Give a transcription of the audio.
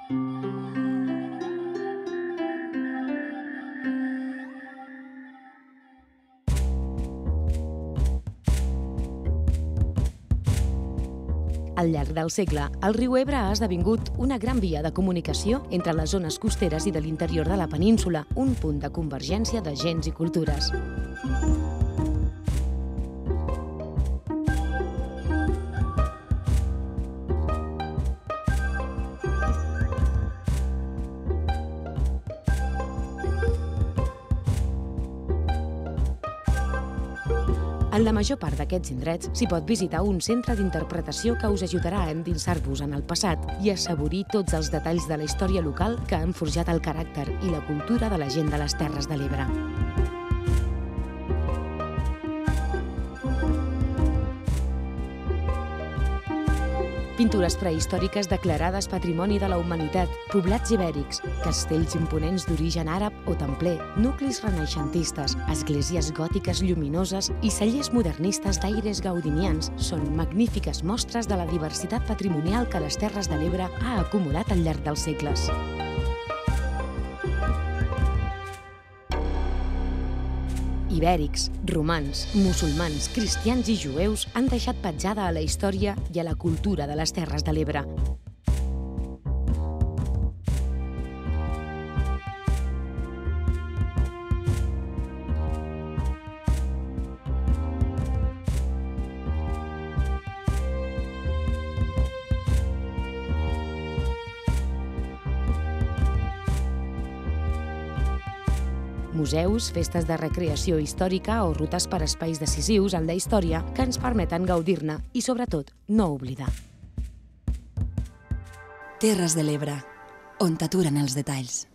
Al llarg del segle, el riu Ebre ha esdevingut una gran via de comunicació entre les zones costeres i de l'interior de la península, un punt de convergència de gents i cultures. En la major part d'aquests indrets s'hi pot visitar un centre d'interpretació que us ajudarà a endinsar-vos en el passat i assaborir tots els detalls de la història local que han forjat el caràcter i la cultura de la gent de les Terres de l'Ebre. Pintures prehistòriques declarades Patrimoni de la Humanitat, poblats ibèrics, castells imponents d'origen àrab o templer, nuclis renaixentistes, esglésies gòtiques lluminoses i cellers modernistes d'aires gaudinians són magnífiques mostres de la diversitat patrimonial que les Terres de l'Ebre ha acumulat al llarg dels segles. Ibèrics, romans, musulmans, cristians i jueus han deixat petjada a la història i a la cultura de les Terres de l'Ebre. Museus, festes de recreació històrica o rutes per espais decisius en la història que ens permeten gaudir-ne i, sobretot, no oblidar. Terres de l'Ebre, on t'aturen els detalls.